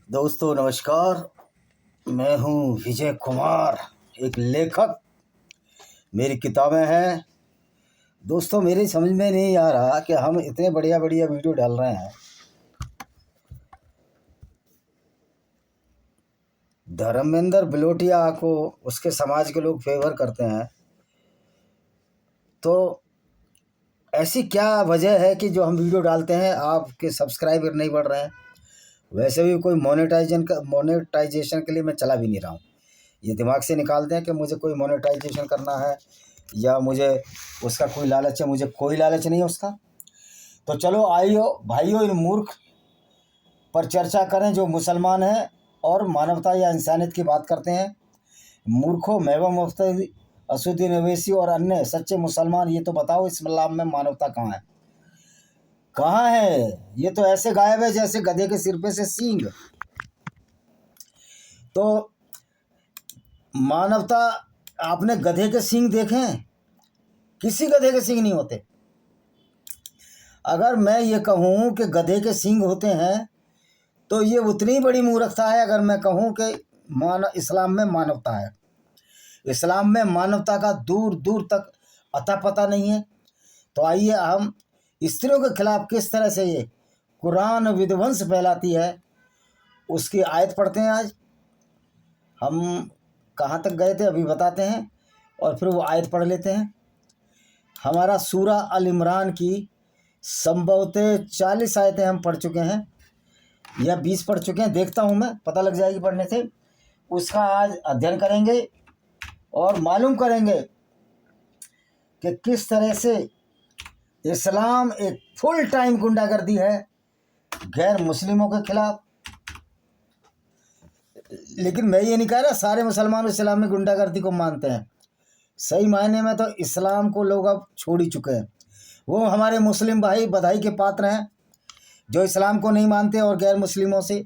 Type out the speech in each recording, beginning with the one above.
दोस्तों नमस्कार। मैं हूं विजय कुमार, एक लेखक। मेरी किताबें हैं। दोस्तों मेरी समझ में नहीं आ रहा कि हम इतने बढ़िया बढ़िया वीडियो डाल रहे हैं, धर्मेंद्र बिलोटिया को उसके समाज के लोग फेवर करते हैं, तो ऐसी क्या वजह है कि जो हम वीडियो डालते हैं आपके सब्सक्राइबर नहीं बढ़ रहे हैं। वैसे भी कोई मोनेटाइजेशन के लिए मैं चला भी नहीं रहा हूँ। ये दिमाग से निकाल दें कि मुझे कोई मोनेटाइजेशन करना है या मुझे उसका कोई लालच है। मुझे कोई लालच नहीं है उसका। तो चलो आइयो भाइयों, इन मूर्ख पर चर्चा करें जो मुसलमान हैं और मानवता या इंसानियत की बात करते हैं। मूर्खों, महबूब मुफ्ती, असुद्दीन ओवैसी और अन्य सच्चे मुसलमान, ये तो बताओ इस्लाम में मानवता कहाँ है? कहाँ है? ये तो ऐसे गायब है जैसे गधे के सिर पे से सींग। तो मानवता, आपने गधे के सींग देखें? किसी गधे के सींग नहीं होते। अगर मैं ये कहूँ कि गधे के सींग होते हैं तो ये उतनी बड़ी मूर्खता है अगर मैं कहूँ कि इस्लाम में मानवता है। इस्लाम में मानवता का दूर दूर तक अता पता नहीं है। तो आइए हम स्त्रियों के खिलाफ किस तरह से ये कुरान विध्वंस फैलाती है उसकी आयत पढ़ते हैं। आज हम कहाँ तक गए थे अभी बताते हैं और फिर वो आयत पढ़ लेते हैं। हमारा सूरा अल इमरान की संभवतः 40 आयतें हम पढ़ चुके हैं या 20 पढ़ चुके हैं, देखता हूँ मैं, पता लग जाएगी पढ़ने से। उसका आज अध्ययन करेंगे और मालूम करेंगे कि किस तरह से इस्लाम एक फुल टाइम गुंडागर्दी है गैर मुस्लिमों के खिलाफ। लेकिन मैं ये नहीं कह रहा सारे मुसलमान इस्लामी गुंडागर्दी को मानते हैं। सही मायने में तो इस्लाम को लोग अब छोड़ ही चुके हैं। वो हमारे मुस्लिम भाई बधाई के पात्र हैं जो इस्लाम को नहीं मानते और गैर मुस्लिमों से,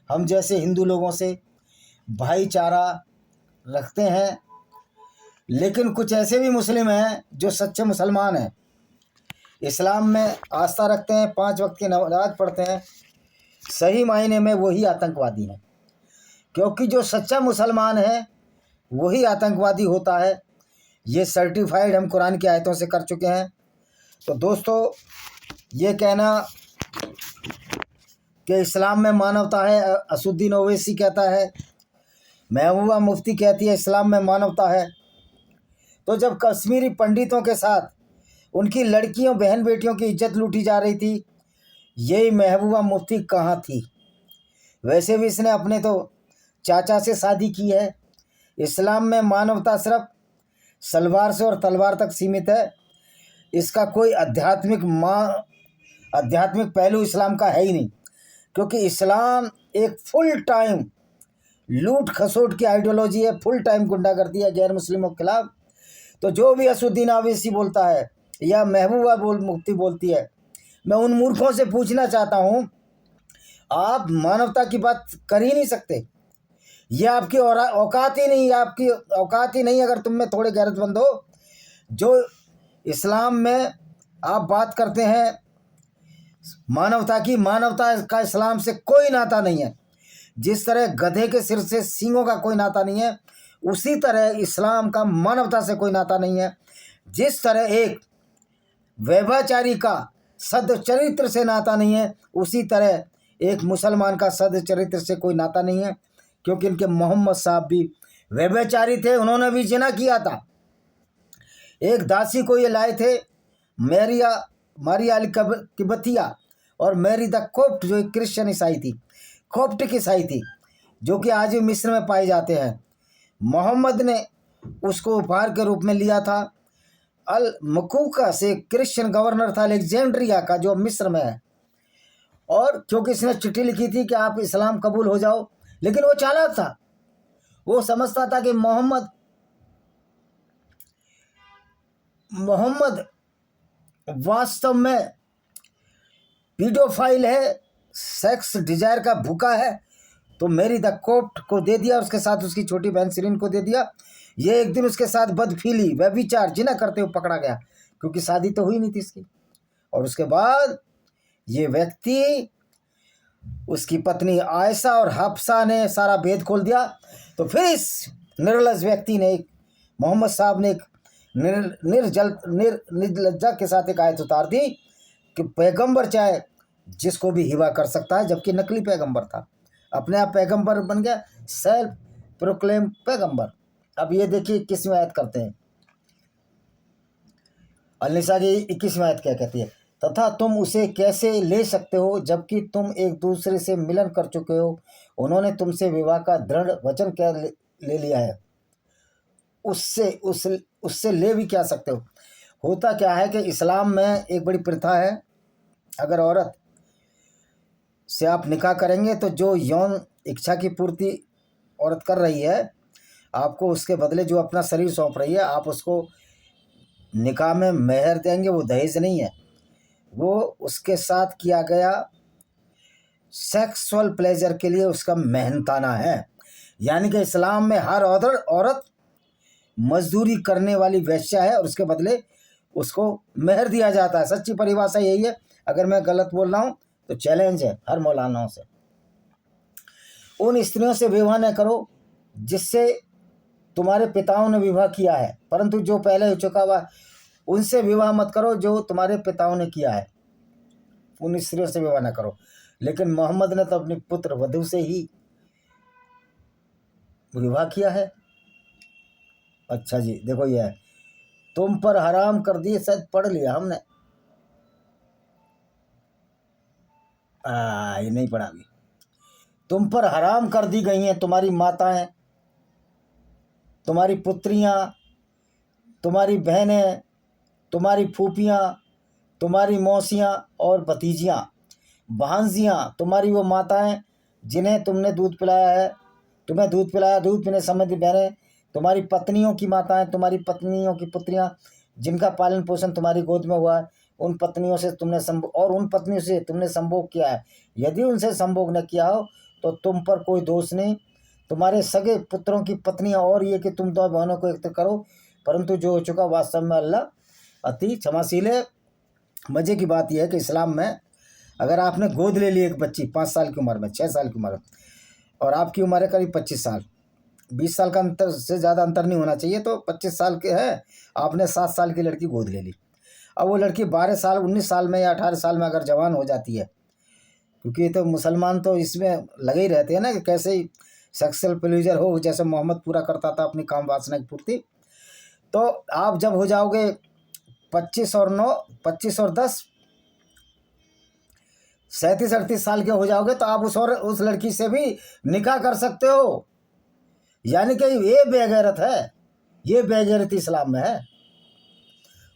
हम जैसे हिंदू लोगों से भाईचारा रखते हैं। लेकिन कुछ ऐसे भी मुस्लिम हैं जो सच्चे मुसलमान हैं, इस्लाम में आस्था रखते हैं, 5 वक्त की नमाज पढ़ते हैं। सही मायने में वही आतंकवादी हैं, क्योंकि जो सच्चा मुसलमान है वही आतंकवादी होता है। ये सर्टिफाइड हम कुरान की आयतों से कर चुके हैं। तो दोस्तों, ये कहना कि इस्लाम में मानवता है, असुद्दीन ओवैसी कहता है, महबूबा मुफ्ती कहती है इस्लाम में मानवता है। तो जब कश्मीरी पंडितों के साथ उनकी लड़कियों बहन बेटियों की इज्जत लूटी जा रही थी, यही महबूबा मुफ्ती कहाँ थी? वैसे भी इसने अपने तो चाचा से शादी की है। इस्लाम में मानवता सिर्फ सलवार से और तलवार तक सीमित है। इसका कोई आध्यात्मिक पहलू इस्लाम का है ही नहीं, क्योंकि इस्लाम एक फुल टाइम लूट खसोट की आइडियोलॉजी है, फुल टाइम गुंडागर्दी है गैर मुस्लिमों के खिलाफ। तो जो भी असुद्दीन ओवैसी बोलता है या महबूबा मुफ्ती बोलती है, मैं उन मूर्खों से पूछना चाहता हूँ, आप मानवता की बात कर ही नहीं सकते। ये आपकी औकात ही नहीं, आपकी औकात ही नहीं अगर तुम में थोड़े गैरतमंद हो। जो इस्लाम में आप बात करते हैं मानवता की, मानवता का इस्लाम से कोई नाता नहीं है। जिस तरह गधे के सिर से सींगों का कोई नाता नहीं है, उसी तरह इस्लाम का मानवता से कोई नाता नहीं है। जिस तरह एक व्यभिचारी का सद्चरित्र से नाता नहीं है, उसी तरह एक मुसलमान का सद्चरित्र से कोई नाता नहीं है। क्योंकि इनके मोहम्मद साहब भी व्यभिचारी थे, उन्होंने भी जिना किया था। एक दासी को ये लाए थे, मारिया अल किबतिया और मैरी द कोप्ट, जो एक क्रिश्चियन ईसाई थी, कोप्टिक ईसाई थी, जो कि आज भी मिस्र में पाए जाते हैं। मोहम्मद ने उसको उपहार के रूप में लिया था। अल मकूका से क्रिश्चियन गवर्नर था अलेक्जेंड्रिया का, जो मिस्र में है। और क्योंकि इसने चिट्ठी लिखी थी कि आप इस्लाम कबूल हो जाओ, लेकिन वो चालाक था। वो समझता था कि मोहम्मद वास्तव में पीडोफाइल है, सेक्स डिजायर का भूखा है। तो मेरी द कोप्ट को दे दिया, उसके साथ उसकी छोटी बहन सिरीन को दे दिया। ये एक दिन उसके साथ बदफीली व्यभिचार जिना करते हुए पकड़ा गया, क्योंकि शादी तो हुई नहीं थी इसकी। और उसके बाद ये व्यक्ति उसकी पत्नी आयशा और हफ्सा ने सारा भेद खोल दिया। तो फिर इस निर्लज व्यक्ति ने, मोहम्मद साहब ने एक निर्लज्जा के साथ एक आयत उतार दी कि पैगंबर चाहे जिसको भी हिवा कर सकता है, जबकि नकली पैगंबर था, अपने आप पैगंबर बन गया, सेल्फ प्रोक्लेम पैगंबर। अब ये देखिए 21वीं आयत करते हैं, अल-निसा की 21वीं आयत क्या कहती है, तथा तुम उसे कैसे ले सकते हो जबकि तुम एक दूसरे से मिलन कर चुके हो, उन्होंने तुमसे विवाह का दृढ़ वचन क्या ले लिया है, उससे ले भी क्या सकते हो। होता क्या है कि इस्लाम में एक बड़ी प्रथा है, अगर औरत से आप निकाह करेंगे तो जो यौन इच्छा की पूर्ति औरत कर रही है, आपको उसके बदले जो अपना शरीर सौंप रही है, आप उसको निकाह में मेहर देंगे। वो दहेज नहीं है, वो उसके साथ किया गया सेक्सुअल प्लेजर के लिए उसका मेहनताना है। यानी कि इस्लाम में हर औरत मजदूरी करने वाली वेश्या है और उसके बदले उसको मेहर दिया जाता है। सच्ची परिभाषा यही है। अगर मैं गलत बोल रहा हूँ तो चैलेंज है हर मौलानाओं से। उन स्त्रियों से विवाह न करो जिससे तुम्हारे पिताओं ने विवाह किया है, परंतु जो पहले हो चुका हुआ उनसे विवाह मत करो जो तुम्हारे पिताओं ने किया है। उन स्त्रियों से विवाह न करो। लेकिन मोहम्मद ने तो अपनी पुत्र वधू से ही विवाह किया है। अच्छा जी, देखो ये है, तुम पर हराम कर दिए, शायद पढ़ लिया हमने, ये नहीं पढ़ा अभी। तुम पर हराम कर दी गई हैं तुम्हारी माताएं, तुम्हारी पुत्रियां, तुम्हारी बहनें, तुम्हारी फूफियां, तुम्हारी मौसियां और भतीजियां, भांजियां, तुम्हारी वो माताएं जिन्हें तुमने दूध पिलाया है, तुम्हें दूध पिलाया, दूध पीने संबंधी बहनें, तुम्हारी पत्नियों की माताएं, तुम्हारी पत्नियों की पुत्रियां जिनका पालन पोषण तुम्हारी गोद में हुआ है, उन पत्नियों से तुमने संभोग किया है। यदि उनसे संभोग न किया हो तो तुम पर कोई दोष नहीं। तुम्हारे सगे पुत्रों की पत्नियां, और ये कि तुम दो बहनों को एकत्र करो, परंतु जो हो चुका वास्तव में अल्लाह अति क्षमाशील है। मज़े की बात यह है कि इस्लाम में अगर आपने गोद ले ली एक बच्ची 5 साल की उम्र में, 6 साल की उम्र में, और आपकी उम्र है करीब 25 साल, 20 साल का अंतर से ज़्यादा अंतर नहीं होना चाहिए, तो 25 साल के है, आपने 7 साल की लड़की गोद ले ली। अब वो लड़की 12 साल 19 साल में या 18 साल में अगर जवान हो जाती है, क्योंकि तो मुसलमान तो इसमें लगे ही रहते हैं ना कि कैसे ही सेक्सुअल प्लेजर हो, जैसे मोहम्मद पूरा करता था अपनी काम वासना की पूर्ति। तो आप जब हो जाओगे 25 और 10 37-38 साल के हो जाओगे तो आप उस लड़की से भी निकाह कर सकते हो। यानी कि ये बेगैरत है, ये बेगैरती इस्लाम में है।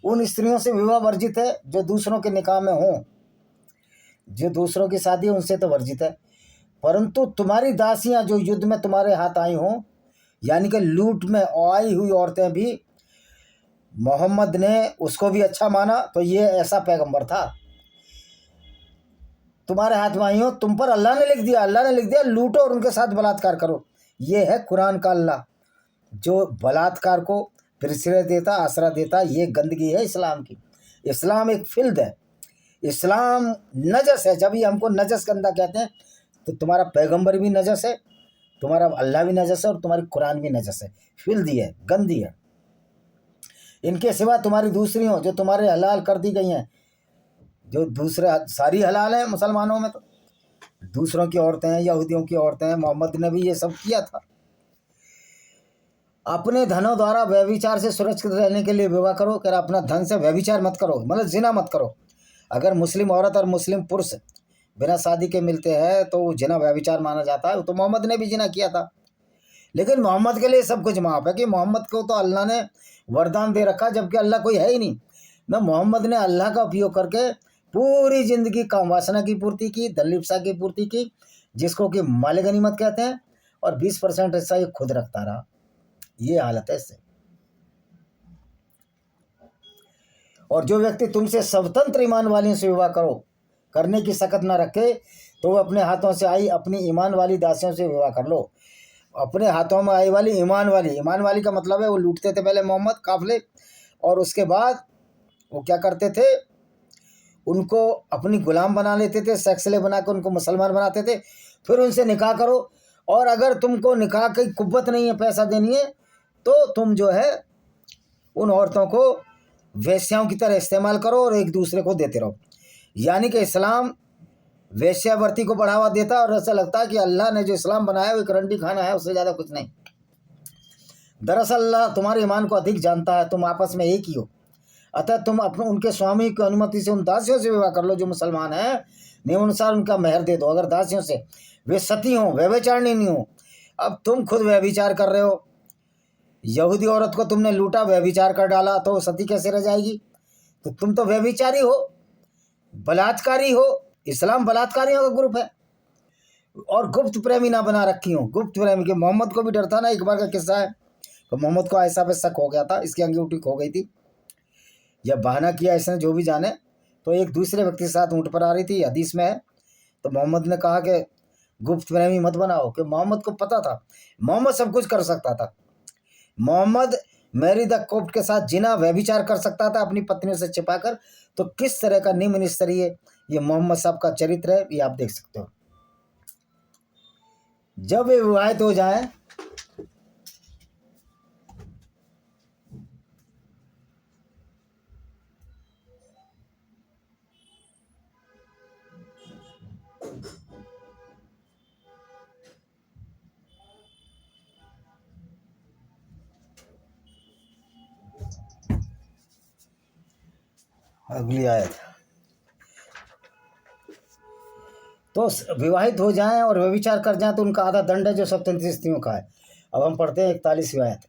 उन स्त्रियों से विवाह वर्जित है जो दूसरों के निकाह में हों, जो दूसरों की शादी उनसे तो वर्जित है। परंतु तुम्हारी दासियां जो युद्ध में तुम्हारे हाथ आई हों, यानी कि लूट में आई हुई औरतें भी, मोहम्मद ने उसको भी अच्छा माना, तो ये ऐसा पैगंबर था। तुम्हारे हाथ में आई हो, तुम पर अल्लाह ने लिख दिया लूटो और उनके साथ बलात्कार करो। ये है कुरान का अल्लाह जो बलात्कार को प्रश्रय देता, आसरा देता। ये गंदगी है इस्लाम की। इस्लाम एक फिल्द है, इस्लाम नजस है। जब ये हमको नजस गंदा कहते हैं तो तुम्हारा पैगंबर भी नजस है, तुम्हारा अल्लाह भी नजस है और तुम्हारी कुरान भी नजस है, फिल्दी है, गंदी है। इनके सिवा तुम्हारी दूसरी हो जो तुम्हारे हलाल कर दी गई हैं, जो दूसरे सारी हलाल हैं मुसलमानों में, तो दूसरों की औरतें हैं, यहूदियों की औरतें हैं। मोहम्मद ने भी ये सब किया था। अपने धनों द्वारा व्यभिचार से सुरक्षित रहने के लिए विवाह करो। कर अपना धन से व्यभिचार मत करो, मतलब जिना मत करो। अगर मुस्लिम औरत और मुस्लिम पुरुष बिना शादी के मिलते हैं तो वो जिना व्यभिचार माना जाता है। तो मोहम्मद ने भी जिना किया था, लेकिन मोहम्मद के लिए सब कुछ माफ़ है कि मोहम्मद को तो अल्लाह ने वरदान दे रखा, जबकि अल्लाह कोई है ही नहीं ना। मोहम्मद ने अल्लाह का उपयोग करके पूरी ज़िंदगी काम वासना की पूर्ति की, दलिप्सा की पूर्ति की, जिसको कि माल गनीमत कहते हैं, और 20% हिस्सा ये खुद रखता रहा। ये हालत है इससे। और जो व्यक्ति तुमसे स्वतंत्र ईमान वाली से विवाह करने की सकत न रखे तो वो अपने हाथों से आई अपनी ईमान वाली दासियों से विवाह कर लो। अपने हाथों में आई वाली ईमान वाली का मतलब है वो लूटते थे पहले मोहम्मद काफिले, और उसके बाद वो क्या करते थे, उनको अपनी गुलाम बना लेते थे, सेक्सले बना कर उनको मुसलमान बनाते थे, फिर उनसे निकाह करो। और अगर तुमको निकाह की कुव्वत नहीं है, पैसा देनी है, तो तुम जो है उन औरतों को वेश्याओं की तरह इस्तेमाल करो और एक दूसरे को देते रहो। यानी कि इस्लाम वेश्यावृत्ति को बढ़ावा देता है, और ऐसा लगता है कि अल्लाह ने जो इस्लाम बनाया वो एक रंडी खाना है, उससे ज़्यादा कुछ नहीं। दरअसल अल्लाह तुम्हारे ईमान को अधिक जानता है, तुम आपस में एक ही हो। अतः तुम अपने उनके स्वामी की अनुमति से उन दासियों से विवाह कर लो जो मुसलमान हैं, नियमानुसार उनका मेहर दे दो। अगर दासियों से वे सती हों, व्यभिचारिणी नहीं हो। अब तुम खुद व्यभिचार कर रहे हो, यहूदी औरत को तुमने लूटा, व्यभिचार कर डाला, तो सती कैसे रह जाएगी? तो तुम तो व्यभिचारी हो, बलात्कारी हो। इस्लाम बलात्कारियों का ग्रुप है। और गुप्त प्रेमी ना बना रखी हो, गुप्त प्रेमी के मोहम्मद को भी डर था ना। एक बार का किस्सा है, तो मोहम्मद को आयशा पे शक हो गया था, इसकी अंगूठी खो गई थी, या बहाना किया इसने, जो भी जाने। तो एक दूसरे व्यक्ति के साथ ऊँट पर आ रही थी, हदीस में है। तो मोहम्मद ने कहा कि गुप्त प्रेमी मत बनाओ, कि मोहम्मद को पता था मोहम्मद सब कुछ कर सकता था। मोहम्मद मैरी द कोप्ट के साथ जिना व्यभिचार कर सकता था अपनी पत्नियों से छिपाकर। तो किस तरह का निम्न स्तरीय ये मोहम्मद साहब का चरित्र है, ये आप देख सकते हो। जब वे विवाहित हो जाए, अगली आयत, तो विवाहित हो जाएं और व्यभिचार कर जाएं तो उनका आधा दंड है जो स्वतंत्र स्त्रियों का है। अब हम पढ़ते हैं 41वीं आयत।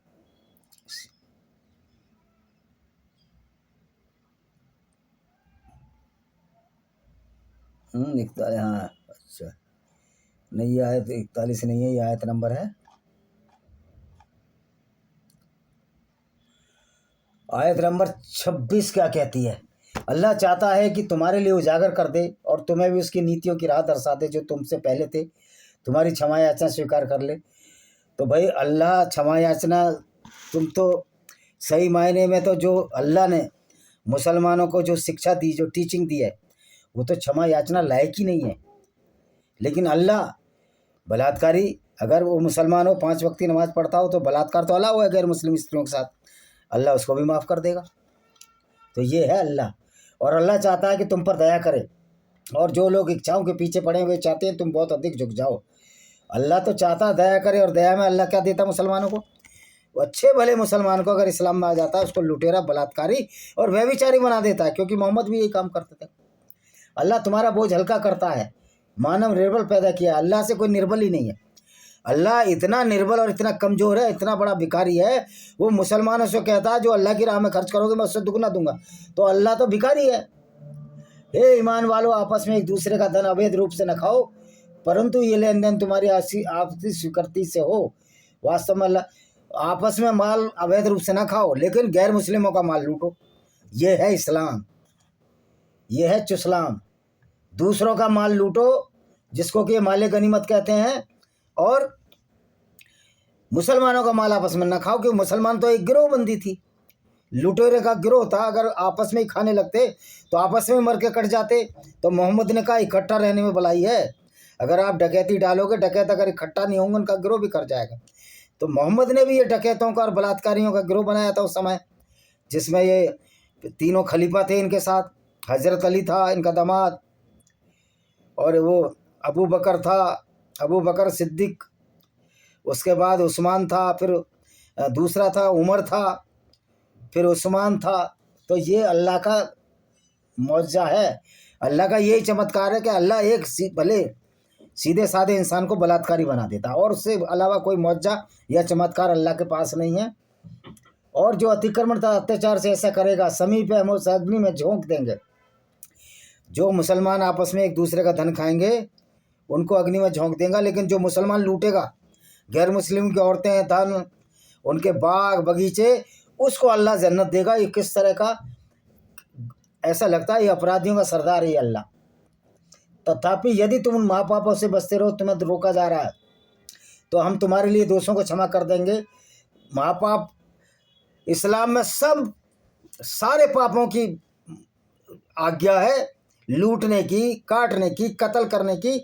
हाँ, अच्छा नहीं, ये आयत 41 नहीं है, ये आयत नंबर है, आयत नंबर 26 क्या कहती है? अल्लाह चाहता है कि तुम्हारे लिए उजागर कर दे और तुम्हें भी उसकी नीतियों की राह दर्शा दे जो तुमसे पहले थे, तुम्हारी क्षमा याचना स्वीकार कर ले। तो भाई अल्लाह क्षमा याचना, तुम तो सही मायने में तो जो अल्लाह ने मुसलमानों को जो शिक्षा दी, जो टीचिंग दी है, वो तो क्षमा याचना लायक ही नहीं है। लेकिन अल्लाह बलात्कारी, अगर वो मुसलमान हो, 5 वक्त की नमाज़ पढ़ता हो, तो बलात्कार तो अल्लाह हुआ है गैर मुस्लिम स्त्रियों के साथ, अल्लाह उसको भी माफ़ कर देगा। तो ये है अल्लाह। और अल्लाह चाहता है कि तुम पर दया करे, और जो लोग इच्छाओं के पीछे पड़े हुए चाहते हैं तुम बहुत अधिक झुक जाओ। अल्लाह तो चाहता है दया करे, और दया में अल्लाह क्या देता मुसलमानों को? वो अच्छे भले मुसलमान को अगर इस्लाम में आ जाता है, उसको लुटेरा, बलात्कारी और व्यभिचारी बना देता है, क्योंकि मोहम्मद भी यही काम करते थे। अल्लाह तुम्हारा बोझ हल्का करता है। मानव निर्बल पैदा किया है, अल्लाह से कोई निर्बल ही नहीं है। अल्लाह इतना निर्बल और इतना कमज़ोर है, इतना बड़ा भिखारी है। वो मुसलमानों से कहता है जो अल्लाह की राह में खर्च करोगे मैं उससे दुगना दूंगा। तो अल्लाह तो भिखारी है। हे ईमान वालों, आपस में एक दूसरे का धन अवैध रूप से न खाओ, परंतु ये लेन देन तुम्हारी आपसी स्वीकृति से हो। वास्तव में अल्लाह आपस में माल अवैध रूप से ना खाओ, लेकिन गैर मुस्लिमों का माल लूटो। ये है इस्लाम, ये है चुस्लाम। दूसरों का माल लूटो, जिसको कि माले गनीमत कहते हैं, और मुसलमानों का माल आपस में ना खाओ, क्योंकि मुसलमान तो एक गिरोहबंदी थी, लुटेरे का गिरोह था। अगर आपस में ही खाने लगते तो आपस में मर के कट जाते। तो मोहम्मद ने कहा इकट्ठा रहने में भलाई है। अगर आप डकैती डालोगे, डकैत अगर इकट्ठा नहीं होंगे उनका गिरोह भी कट जाएगा। तो मोहम्मद ने भी ये डकैतों का और बलात्कारियों का गिरोह बनाया था उस समय, जिसमें ये तीनों खलीफा थे इनके साथ। हज़रत अली था इनका दामाद, और वो अबू बकर था, अबू बकर सिद्दीक, उसके बाद उस्मान था, फिर दूसरा था उमर था, फिर उस्मान था। तो ये अल्लाह का मौजज़ा है, अल्लाह का यही चमत्कार है कि अल्लाह एक भले सीधे साधे इंसान को बलात्कारी बना देता, और उससे अलावा कोई मौजज़ा या चमत्कार अल्लाह के पास नहीं है। और जो अतिक्रमण था अत्याचार से ऐसा करेगा, समीप है हम उस अग्नि में झोंक देंगे। जो मुसलमान आपस में एक दूसरे का धन खाएंगे उनको अग्नि में झोंक देगा, लेकिन जो मुसलमान लूटेगा, गैर मुस्लिम की औरतें, धन, उनके बाग बगीचे, उसको अल्लाह जन्नत देगा। ये किस तरह का, ऐसा लगता है ये अपराधियों का सरदार है अल्लाह। तथापि यदि तुम उन माँ बापों से बचते रहो, तुम्हें रोका जा रहा है, तो हम तुम्हारे लिए दोषों को क्षमा कर देंगे। माँ बाप इस्लाम में सब सारे पापों की आज्ञा है, लूटने की, काटने की, कत्ल करने की,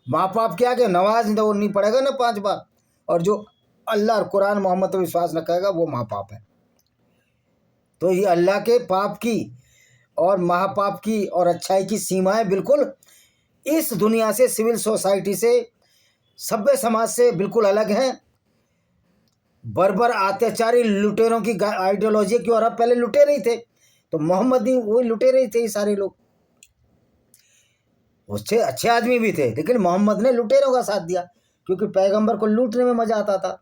माँ बाप के आगे नमाज तो नहीं पड़ेगा ना 5 बार, और जो अल्लाह और कुरान मोहम्मद पर विश्वास न करेगा वो महापाप है। तो ये अल्लाह के पाप की और महापाप की और अच्छाई की सीमाएं बिल्कुल इस दुनिया से, सिविल सोसाइटी से, सभ्य समाज से बिल्कुल अलग हैं। बर्बर अत्याचारी लुटेरों की आइडियोलॉजी की, और अब पहले लुटेरे ही थे, तो मोहम्मद ही वो लुटेरे ही थे ये सारे लोग। उससे अच्छे आदमी भी थे, लेकिन मोहम्मद ने लुटेरों का साथ दिया, क्योंकि पैगंबर को लूटने में मजा आता था।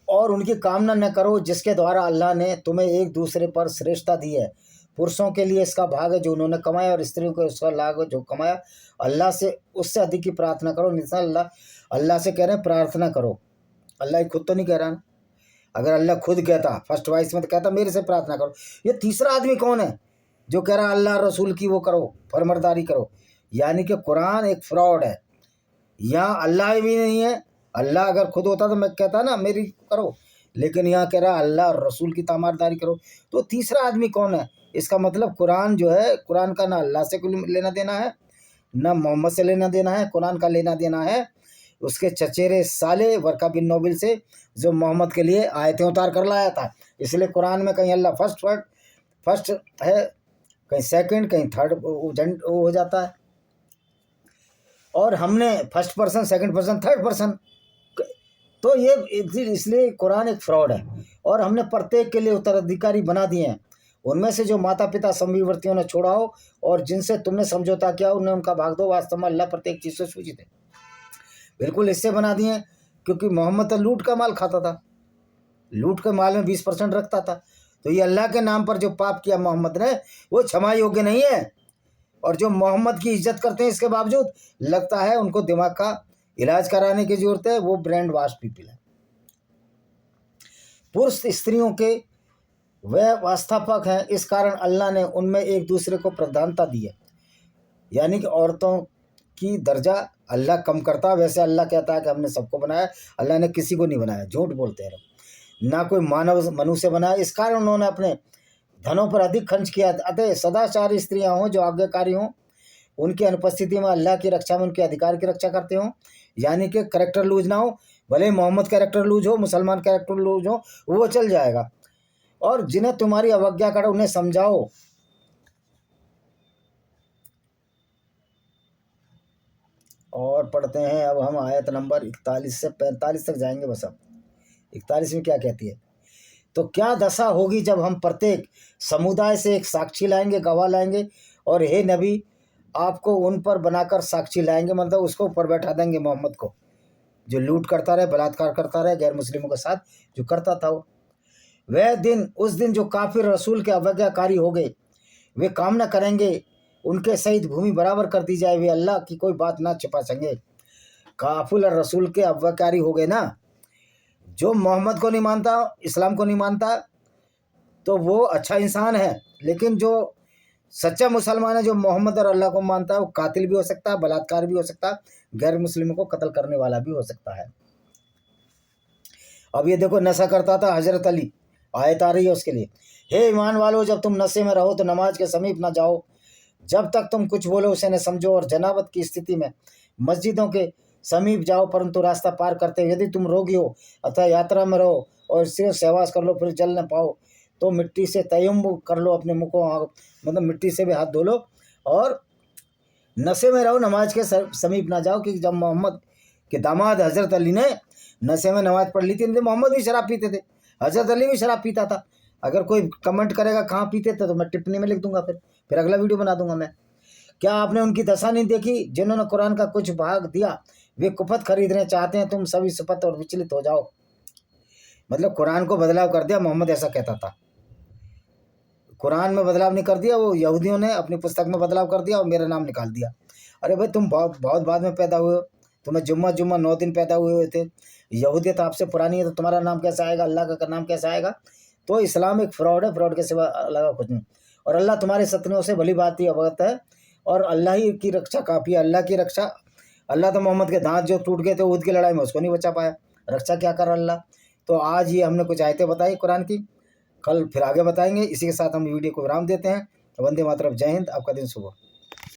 और उनकी कामना न करो जिसके द्वारा अल्लाह ने तुम्हें एक दूसरे पर श्रेष्ठता दी है। पुरुषों के लिए इसका भाग है जो उन्होंने कमाया, और स्त्रियों को इसका लाभ है जो कमाया। अल्लाह से उससे अधिक की प्रार्थना करो। निशान अल्लाह से कह रहे हैं प्रार्थना करो, अल्लाह खुद तो नहीं कह रहा ना। अगर अल्लाह खुद कहता फर्स्ट वाइस में तो कहता मेरे से प्रार्थना करो। ये तीसरा आदमी कौन है जो कह रहा अल्लाह रसूल की वो करो, फरमाबरदारी करो? यानी कि कुरान एक फ्रॉड है। यहाँ अल्लाह भी नहीं है। अल्लाह अगर खुद होता तो मैं कहता ना मेरी करो, लेकिन यहाँ कह रहा अल्लाह और रसूल की तामारदारी करो। तो तीसरा आदमी कौन है? इसका मतलब कुरान जो है, कुरान का ना अल्लाह से लेना देना है, ना मोहम्मद से लेना देना है। कुरान का लेना देना है उसके चचेरे साले वर्का बिन नोबिल से, जो मोहम्मद के लिए आयतें उतार कर लाया था। इसलिए कुरान में कहीं अल्लाह फर्स्ट है, कहीं सेकंड, कहीं थर्ड हो जाता है। और हमने first person, second person, third person, तो ये इसलिए कुरान एक फ्रॉड है। और हमने प्रत्येक के लिए उत्तराधिकारी बना दिए हैं। उनमें से जो माता पिता समविवर्तियों ने छोड़ा हो और जिनसे तुमने समझौता किया उन्हें उनका भाग दो। वास्तव में अल्लाह प्रत्येक चीज़ से सूचित है। बिल्कुल इससे बना दिए, क्योंकि मोहम्मद तो लूट का माल खाता था, लूट के माल में 20% रखता था। तो ये अल्लाह के नाम पर जो पाप किया मोहम्मद ने वो क्षमा योग्य नहीं है। और जो मोहम्मद की इज्जत करते हैं इसके बावजूद लगता है उनको दिमाग का इलाज कराने की जरूरत है, वो ब्रेन वॉश पीपल है। पुरुष स्त्रियों के वह व्यवस्थापक हैं, इस कारण अल्लाह ने उनमें एक दूसरे को प्रधानता दी है। यानी कि औरतों की दर्जा अल्लाह कम करता है। वैसे अल्लाह कहता है कि हमने सबको बनाया, अल्लाह ने किसी को नहीं बनाया, झूठ बोलते हैं, ना कोई मानव मनुष्य बनाया। इस कारण उन्होंने अपने धनों पर अधिक खर्च किया। अतः सदाचारी स्त्रियां हों जो आज्ञाकारी हों, उनकी अनुपस्थिति में अल्लाह की रक्षा में उनके अधिकार की रक्षा करते हों। यानी कि कैरेक्टर लूज ना हो, भले मोहम्मद कैरेक्टर लूज हो, मुसलमान कैरेक्टर लूज हो, वो चल जाएगा। और जिन्हें तुम्हारी अवज्ञा करो उन्हें समझाओ। और पढ़ते हैं अब हम आयत नंबर 41 से 45 तक जाएंगे। बस अब 41 में क्या कहती है? तो क्या दशा होगी जब हम प्रत्येक समुदाय से एक साक्षी लाएंगे, गवाह लाएंगे, और हे नबी आपको उन पर बनाकर साक्षी लाएंगे। मतलब उसको ऊपर बैठा देंगे मोहम्मद को, जो लूट करता रहे, बलात्कार करता रहे गैर मुस्लिमों के साथ जो करता था वो। वह दिन, उस दिन जो काफिर रसूल के अवज्ञाकारी हो गए, वे कामना करेंगे उनके सहित भूमि बराबर कर दी जाए, वे अल्लाह की कोई बात ना छिपा सकेंगे। काफिर और रसूल के अवज्ञाकारी हो गए ना, जो मोहम्मद को नहीं मानता, इस्लाम को नहीं मानता, तो वो अच्छा इंसान है। लेकिन जो सच्चा मुसलमान है, जो मोहम्मद और अल्लाह को मानता है, वो कातिल भी हो सकता है, बलात्कार भी हो सकता है, गैर मुस्लिमों को कत्ल करने वाला भी हो सकता है। अब ये देखो, नशा करता था हजरत अली, आयत आ रही है उसके लिए, हे ईमान वालों जब तुम नशे में रहो तो नमाज के समीप ना जाओ, जब तक तुम कुछ बोलो उसे न समझो, और जनाबत की स्थिति में मस्जिदों के समीप जाओ, परंतु रास्ता पार करते यदि तुम रोगी हो अथवा यात्रा में रहो और सिर्फ सहवास कर लो, फिर जल न पाओ तो मिट्टी से तयम्मुम कर लो, अपने मुँह को मतलब मिट्टी से भी हाथ धो लो, और नशे में रहो, नमाज के समीप ना जाओ। क्योंकि जब मोहम्मद के दामाद हजरत अली ने नशे में नमाज पढ़ ली थी, मोहम्मद भी शराब पीते थे, हजरत अली भी शराब पीता था। अगर कोई कमेंट करेगा कहाँ पीते थे तो मैं टिप्पणी में लिख दूंगा, फिर अगला वीडियो बना दूंगा मैं। क्या आपने उनकी दशा नहीं देखी जिन्होंने कुरान का कुछ भाग दिया? वे कुफत खरीदने चाहते हैं, तुम सभी सुपत और विचलित हो जाओ। मतलब कुरान को बदलाव कर दिया, मोहम्मद ऐसा कहता था। कुरान में बदलाव नहीं कर दिया, वो यहूदियों ने अपनी पुस्तक में बदलाव कर दिया और मेरा नाम निकाल दिया। अरे भाई तुम बहुत बाद में पैदा हुए हो, तुम्हें जुम्मा 9 दिन पैदा हुए थे। यहूदियत आपसे पुरानी है तो तुम्हारा नाम कैसे आएगा, अल्लाह का नाम कैसे आएगा? तो इस्लाम एक फ्रॉड है, फ्रॉड के सिवा अल्लाह कुछ नहीं। और अल्लाह तुम्हारे शत्रुओं से भली बात ही अवगत है, और अल्लाह ही की रक्षा काफ़ी है। अल्लाह की रक्षा, अल्लाह तो मोहम्मद के दांत जो टूट गए थे उहद की लड़ाई में उसको नहीं बचा पाया, रक्षा क्या कर अल्लाह। तो आज ये हमने कुछ आयतें बताई कुरान की, कल फिर आगे बताएंगे। इसी के साथ हम वीडियो को विराम देते हैं। वंदे मातरम। जय हिंद। आपका दिन शुभ हो।